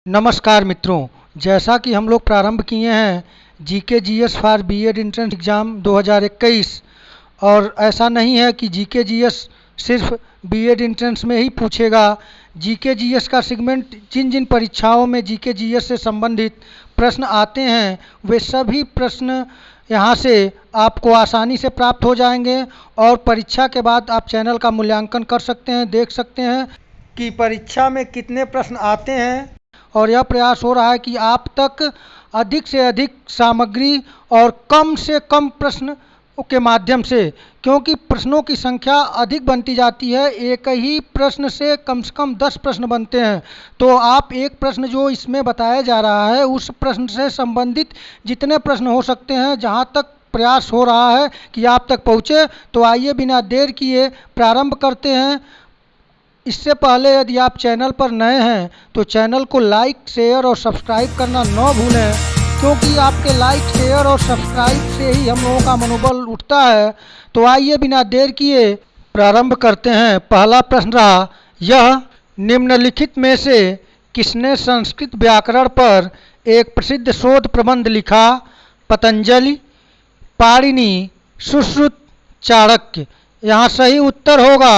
नमस्कार मित्रों, जैसा कि हम लोग प्रारंभ किए हैं GK GS for BEd entrance exam 2021। और ऐसा नहीं है कि जीके जीएस सिर्फ बीएड एंट्रेंस में ही पूछेगा। जीके जीएस का सेगमेंट जिन जिन परीक्षाओं में जीके जीएस से संबंधित प्रश्न आते हैं वे सभी प्रश्न यहाँ से आपको आसानी से प्राप्त हो जाएंगे। और परीक्षा के बाद आप चैनल का मूल्यांकन कर सकते हैं, देख सकते हैं कि परीक्षा में कितने प्रश्न आते हैं। और यह प्रयास हो रहा है कि आप तक अधिक से अधिक सामग्री और कम से कम प्रश्न के माध्यम से, क्योंकि प्रश्नों की संख्या अधिक बनती जाती है, एक ही प्रश्न से कम 10 प्रश्न बनते हैं। तो आप एक प्रश्न जो इसमें बताया जा रहा है उस प्रश्न से संबंधित जितने प्रश्न हो सकते हैं, जहाँ तक प्रयास हो रहा है कि आप तक पहुँचे। तो आइए बिना देर किए प्रारंभ करते हैं। इससे पहले यदि आप चैनल पर नए हैं तो चैनल को लाइक, शेयर और सब्सक्राइब करना न भूलें, क्योंकि आपके लाइक, शेयर और सब्सक्राइब से ही हम लोगों का मनोबल उठता है। तो आइए बिना देर किए प्रारंभ करते हैं। पहला प्रश्न रहा यह, निम्नलिखित में से किसने संस्कृत व्याकरण पर एक प्रसिद्ध शोध प्रबंध लिखा? पतंजलि, पाणिनि, सुश्रुत, चाणक्य। यहाँ सही उत्तर होगा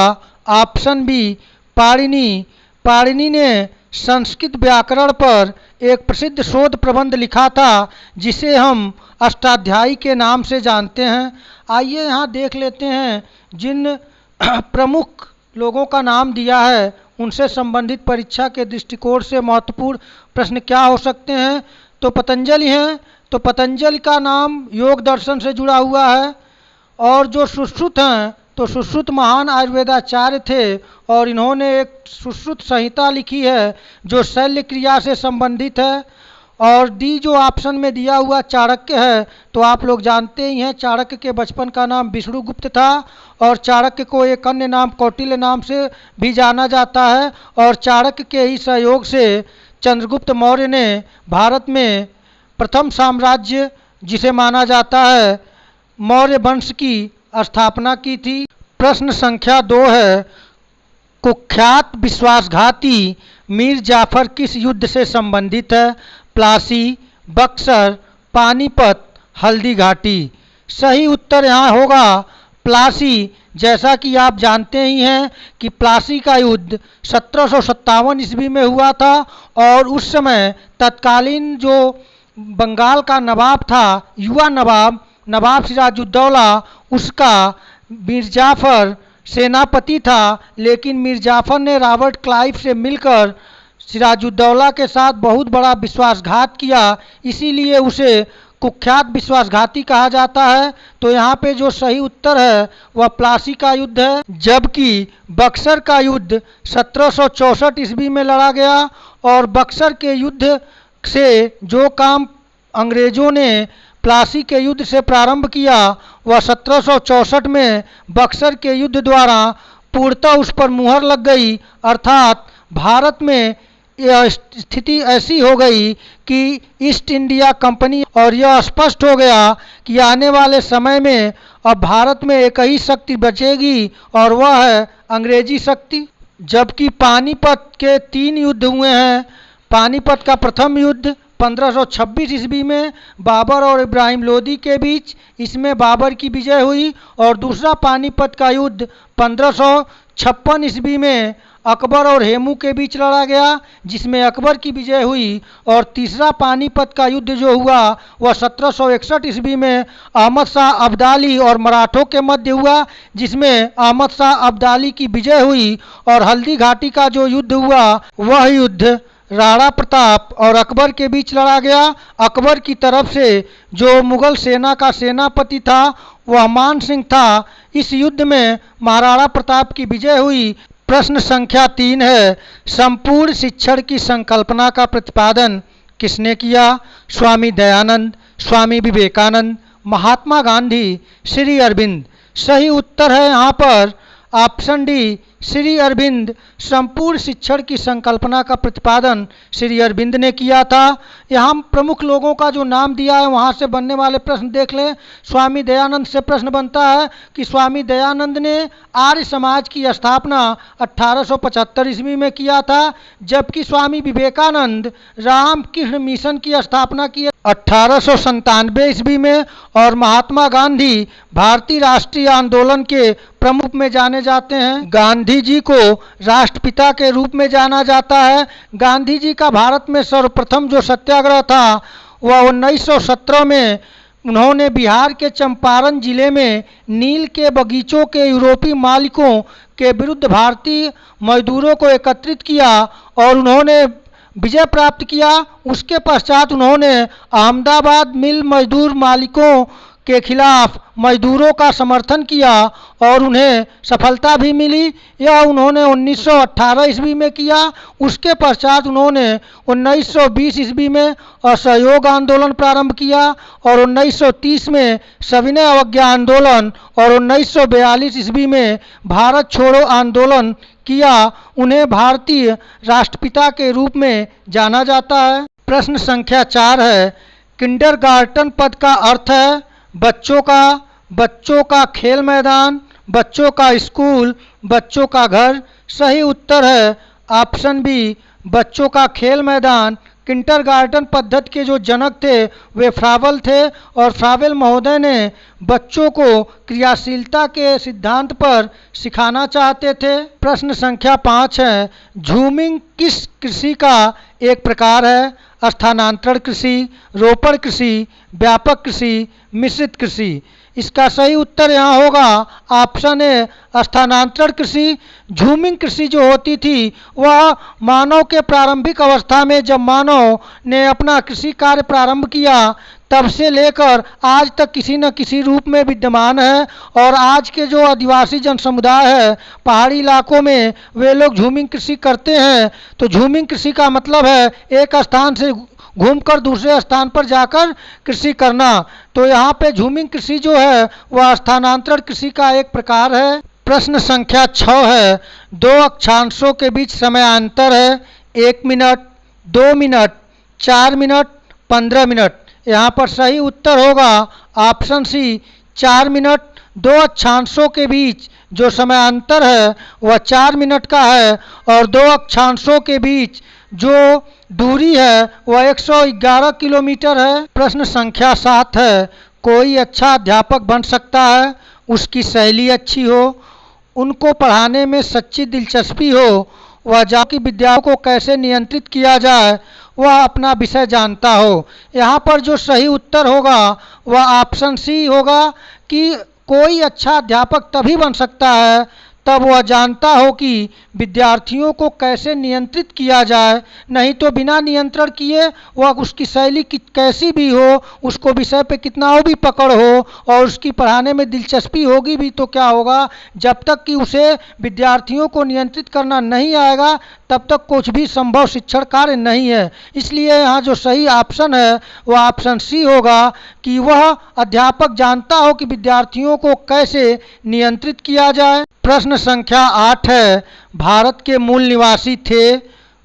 ऑप्शन बी, पाणिनि। पाणिनि ने संस्कृत व्याकरण पर एक प्रसिद्ध शोध प्रबंध लिखा था जिसे हम अष्टाध्यायी के नाम से जानते हैं। आइए यहाँ देख लेते हैं जिन प्रमुख लोगों का नाम दिया है उनसे संबंधित परीक्षा के दृष्टिकोण से महत्वपूर्ण प्रश्न क्या हो सकते हैं। तो पतंजलि हैं, तो पतंजलि का नाम योग दर्शन से जुड़ा हुआ है। और जो सुश्रुत हैं तो सुश्रुत महान आयुर्वेदाचार्य थे और इन्होंने एक सुश्रुत संहिता लिखी है जो शल्य क्रिया से संबंधित है। और डी जो ऑप्शन में दिया हुआ चाणक्य है, तो आप लोग जानते ही हैं चाणक्य के बचपन का नाम विष्णुगुप्त था और चाणक्य को एक अन्य नाम कौटिल्य नाम से भी जाना जाता है। और चाणक्य के ही सहयोग से चंद्रगुप्त मौर्य ने भारत में प्रथम साम्राज्य जिसे माना जाता है मौर्य वंश की स्थापना की थी। प्रश्न संख्या 2 है, कुख्यात विश्वासघाती मीर जाफर किस युद्ध से संबंधित है? प्लासी, बक्सर, पानीपत, हल्दी घाटी। सही उत्तर यहाँ होगा प्लासी। जैसा कि आप जानते ही हैं कि प्लासी का युद्ध 1757 ईस्वी में हुआ था और उस समय तत्कालीन जो बंगाल का नवाब था, युवा नवाब सिराजुद्दौला, उसका मीर जाफ़र सेनापति था। लेकिन मीर जाफ़र ने रॉबर्ट क्लाइव से मिलकर सिराजुद्दौला के साथ बहुत बड़ा विश्वासघात किया, इसीलिए उसे कुख्यात विश्वासघाती कहा जाता है। तो यहाँ पे जो सही उत्तर है वह प्लासी का युद्ध है। जबकि बक्सर का युद्ध 1764 ईस्वी में लड़ा गया और बक्सर के युद्ध से जो काम अंग्रेज़ों ने प्लासी के युद्ध से प्रारंभ किया वह 1764 में बक्सर के युद्ध द्वारा पूर्णतः उस पर मुहर लग गई। अर्थात भारत में यह स्थिति ऐसी हो गई कि ईस्ट इंडिया कंपनी, और यह स्पष्ट हो गया कि आने वाले समय में अब भारत में एक ही शक्ति बचेगी और वह है अंग्रेजी शक्ति। जबकि पानीपत के 3 युद्ध हुए हैं। पानीपत का प्रथम युद्ध 1526 ईस्वी में बाबर और इब्राहिम लोदी के बीच, इसमें बाबर की विजय हुई। और दूसरा पानीपत का युद्ध 1556 ईस्वी में अकबर और हेमू के बीच लड़ा गया, जिसमें अकबर की विजय हुई। और तीसरा पानीपत का युद्ध जो हुआ वह 1761 ईस्वी में अहमद शाह अब्दाली और मराठों के मध्य हुआ, जिसमें अहमद शाह अब्दाली की विजय हुई। और हल्दी घाटी का जो युद्ध हुआ वह युद्ध राणा प्रताप और अकबर के बीच लड़ा गया। अकबर की तरफ से जो मुगल सेना का सेनापति था वह मान सिंह था। इस युद्ध में महाराणा प्रताप की विजय हुई। प्रश्न संख्या 3 है, संपूर्ण शिक्षण की संकल्पना का प्रतिपादन किसने किया? स्वामी दयानंद, स्वामी विवेकानंद, महात्मा गांधी, श्री अरविंद। सही उत्तर है यहाँ पर ऑप्शन डी, श्री अरविंद संपूर्ण शिक्षण की संकल्पना का प्रतिपादन श्री अरविंद ने किया था। यहाँ प्रमुख लोगों का जो नाम दिया है वहाँ से बनने वाले प्रश्न देख लें। स्वामी दयानंद से प्रश्न बनता है कि स्वामी दयानंद ने आर्य समाज की स्थापना 1875 ईस्वी में किया था, जबकि स्वामी विवेकानंद रामकृष्ण मिशन की स्थापना की 1897 ईस्वी में, और महात्मा गांधी भारतीय राष्ट्रीय आंदोलन के प्रमुख में जाने जाते हैं। गांधी जी को राष्ट्रपिता के रूप में जाना जाता है। गांधी जी का भारत में सर्वप्रथम जो सत्याग्रह था वह 1917 में उन्होंने बिहार के चंपारण जिले में नील के बगीचों के यूरोपीय मालिकों के विरुद्ध भारतीय मजदूरों को एकत्रित किया और उन्होंने विजय प्राप्त किया। उसके पश्चात उन्होंने अहमदाबाद मिल मजदूर मालिकों के खिलाफ मजदूरों का समर्थन किया और उन्हें सफलता भी मिली। यह उन्होंने 1918 ईस्वी में किया। उसके पश्चात उन्होंने 1920 ईस्वी में असहयोग आंदोलन प्रारंभ किया और 1930 में सविनय अवज्ञा आंदोलन और 1942 ईस्वी में भारत छोड़ो आंदोलन किया। उन्हें भारतीय राष्ट्रपिता के रूप में जाना जाता है। प्रश्न संख्या 4 है, किंडरगार्टन पद का अर्थ है बच्चों का खेल मैदान, बच्चों का स्कूल, बच्चों का घर। सही उत्तर है ऑप्शन बी, बच्चों का खेल मैदान। किंडरगार्टन पद्धति के जो जनक थे वे फ्रावेल थे और फ्रावेल महोदय ने बच्चों को क्रियाशीलता के सिद्धांत पर सिखाना चाहते थे। प्रश्न संख्या 5 है, झूमिंग किस कृषि का एक प्रकार है? स्थानांतरण कृषि, रोपण कृषि, व्यापक कृषि, मिश्रित कृषि। इसका सही उत्तर यहाँ होगा ऑप्शन ए, स्थानांतरण कृषि। झूमिंग कृषि जो होती थी वह मानव के प्रारंभिक अवस्था में, जब मानव ने अपना कृषि कार्य प्रारंभ किया तब से लेकर आज तक किसी न किसी रूप में विद्यमान है। और आज के जो आदिवासी जन समुदाय है पहाड़ी इलाकों में, वे लोग झूमिंग कृषि करते हैं। तो झूमिंग कृषि का मतलब है एक स्थान से घूमकर दूसरे स्थान पर जाकर कृषि करना। तो यहाँ पे झूमिंग कृषि जो है वह स्थानांतरण कृषि का एक प्रकार है। प्रश्न संख्या 6 है, 2 अक्षांशों के बीच समयांतर है 1 मिनट, 2 मिनट, 4 मिनट, 15 मिनट। यहाँ पर सही उत्तर होगा ऑप्शन सी, 4 मिनट। 2 अक्षांशों के बीच जो समयांतर है वह 4 मिनट का है और 2 अक्षांशों के बीच जो दूरी है वह 111 किलोमीटर है। प्रश्न संख्या 7 है, कोई अच्छा अध्यापक बन सकता है उसकी शैली अच्छी हो, उनको पढ़ाने में सच्ची दिलचस्पी हो, वह जाति विद्याओं को कैसे नियंत्रित किया जाए वह अपना विषय जानता हो। यहाँ पर जो सही उत्तर होगा वह ऑप्शन सी होगा कि कोई अच्छा अध्यापक तभी बन सकता है तब वह जानता हो कि विद्यार्थियों को कैसे नियंत्रित किया जाए, नहीं तो बिना नियंत्रण किए वह उसकी शैली कैसी भी हो, उसको विषय पे कितना हो भी पकड़ हो और उसकी पढ़ाने में दिलचस्पी होगी भी तो क्या होगा, जब तक कि उसे विद्यार्थियों को नियंत्रित करना नहीं आएगा तब तक कुछ भी संभव शिक्षण कार्य नहीं है। इसलिए यहाँ जो सही ऑप्शन है वह ऑप्शन सी होगा कि वह अध्यापक जानता हो कि विद्यार्थियों को कैसे नियंत्रित किया जाए। प्रश्न संख्या 8 है, भारत के मूल निवासी थे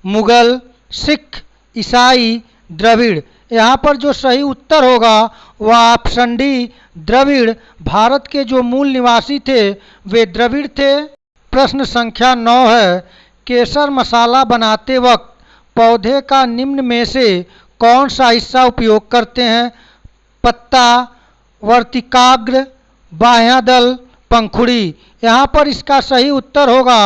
मुगल, सिख, ईसाई, द्रविड़। यहाँ पर जो सही उत्तर होगा वह ऑप्शन डी, द्रविड़। भारत के जो मूल निवासी थे वे द्रविड़ थे। प्रश्न संख्या 9 है, केसर मसाला बनाते वक्त पौधे का निम्न में से कौन सा हिस्सा उपयोग करते हैं? पत्ता, वर्तिकाग्र, बाह्यदल, पंखुड़ी। यहाँ पर इसका सही उत्तर होगा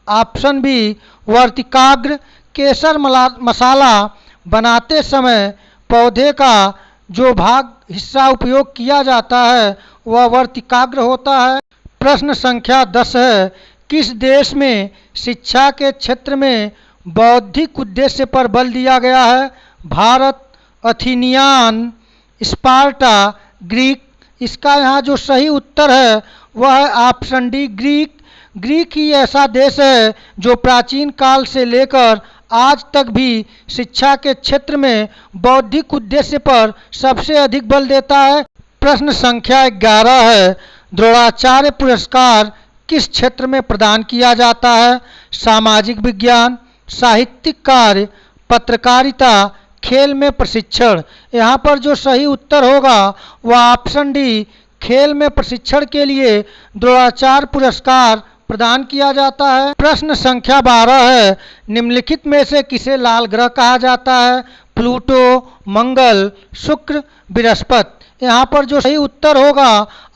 ऑप्शन बी, वर्तिकाग्र। केसर मसाला बनाते समय पौधे का जो भाग हिस्सा उपयोग किया जाता है वह वर्तिकाग्र होता है। प्रश्न संख्या 10 है, किस देश में शिक्षा के क्षेत्र में बौद्धिक उद्देश्य पर बल दिया गया है? Bharat, Athenian, Sparta, Greek. इसका यहाँ जो सही उत्तर है वह है ऑप्शन डी, ग्रीक। ग्रीक ही ऐसा देश है जो प्राचीन काल से लेकर आज तक भी शिक्षा के क्षेत्र में बौद्धिक उद्देश्य पर सबसे अधिक बल देता है। प्रश्न संख्या 11 है, द्रोणाचार्य पुरस्कार किस क्षेत्र में प्रदान किया जाता है? सामाजिक विज्ञान, साहित्यिक कार्य, पत्रकारिता, खेल में प्रशिक्षण। यहाँ पर जो सही उत्तर होगा वह ऑप्शन डी, खेल में प्रशिक्षण के लिए द्रोणाचार्य पुरस्कार प्रदान किया जाता है। प्रश्न संख्या 12 है, निम्नलिखित में से किसे लाल ग्रह कहा जाता है? प्लूटो, मंगल, शुक्र, बृहस्पति। यहाँ पर जो सही उत्तर होगा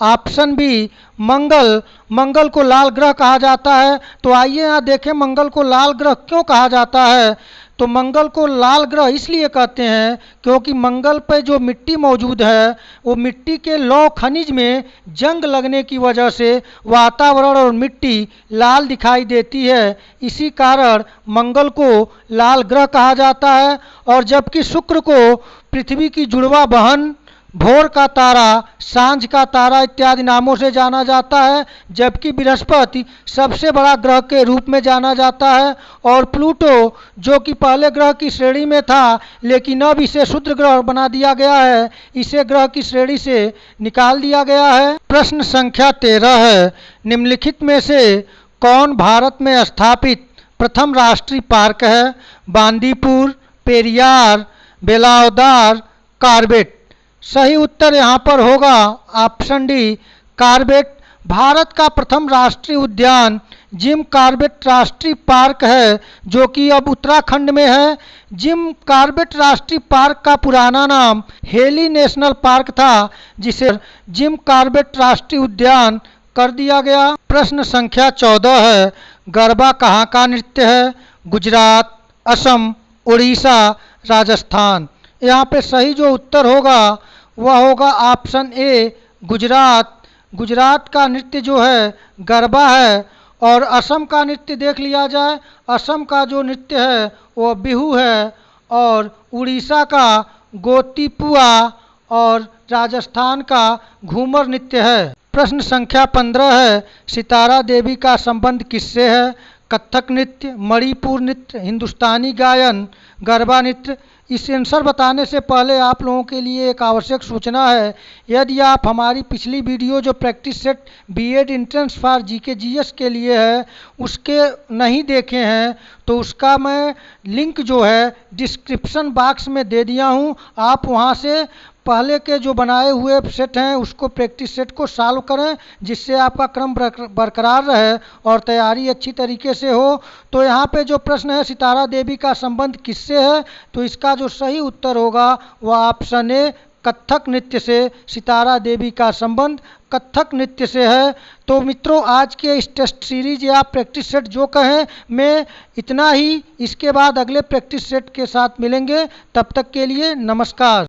ऑप्शन बी, मंगल। मंगल को लाल ग्रह कहा जाता है। तो आइए यहाँ देखें मंगल को लाल ग्रह क्यों कहा जाता है। तो मंगल को लाल ग्रह इसलिए कहते हैं क्योंकि मंगल पर जो मिट्टी मौजूद है वो मिट्टी के लौह खनिज में जंग लगने की वजह से वातावरण और मिट्टी लाल दिखाई देती है। इसी कारण मंगल को लाल ग्रह कहा जाता है। और जबकि शुक्र को पृथ्वी की जुड़वा बहन, भोर का तारा, सांझ का तारा इत्यादि नामों से जाना जाता है। जबकि बृहस्पति सबसे बड़ा ग्रह के रूप में जाना जाता है। और प्लूटो जो कि पहले ग्रह की श्रेणी में था लेकिन अब इसे क्षुद्र ग्रह बना दिया गया है, इसे ग्रह की श्रेणी से निकाल दिया गया है। प्रश्न संख्या 13 है, निम्नलिखित में से कौन भारत में स्थापित प्रथम राष्ट्रीय पार्क है? बांदीपुर, पेरियार, बेलावदार, कॉर्बेट। सही उत्तर यहाँ पर होगा ऑप्शन डी, कॉर्बेट। भारत का प्रथम राष्ट्रीय उद्यान जिम कॉर्बेट राष्ट्रीय पार्क है जो कि अब उत्तराखंड में है। जिम कॉर्बेट राष्ट्रीय पार्क का पुराना नाम हेली नेशनल पार्क था जिसे जिम कॉर्बेट राष्ट्रीय उद्यान कर दिया गया। प्रश्न संख्या 14 है, गरबा कहाँ का नृत्य है? गुजरात, असम, उड़ीसा, राजस्थान। यहाँ पे सही जो उत्तर होगा वह होगा ऑप्शन ए, गुजरात। गुजरात का नृत्य जो है गरबा है। और असम का नृत्य देख लिया जाए, असम का जो नृत्य है वह बिहू है। और उड़ीसा का गोतीपुआ और राजस्थान का घूमर नृत्य है। प्रश्न संख्या 15 है, सितारा देवी का संबंध किससे है? कथक नृत्य, मणिपुर नृत्य, हिंदुस्तानी गायन, गरबा नृत्य। इस आंसर बताने से पहले आप लोगों के लिए एक आवश्यक सूचना है। यदि आप हमारी पिछली वीडियो जो practice set BEd entrance for GK GS के लिए है उसके नहीं देखे हैं तो उसका मैं लिंक जो है डिस्क्रिप्शन बॉक्स में दे दिया हूं। आप वहां से पहले के जो बनाए हुए सेट हैं उसको प्रैक्टिस सेट को सॉल्व करें जिससे आपका क्रम बरकरार रहे और तैयारी अच्छी तरीके से हो। तो यहाँ पे जो प्रश्न है सितारा देवी का संबंध किससे है, तो इसका जो सही उत्तर होगा वह ऑप्शन ए, कथक नृत्य से सितारा देवी का संबंध कथक नृत्य से है। तो मित्रों आज के इस टेस्ट सीरीज या प्रैक्टिस सेट जो कहें मैं इतना ही। इसके बाद अगले प्रैक्टिस सेट के साथ मिलेंगे, तब तक के लिए नमस्कार।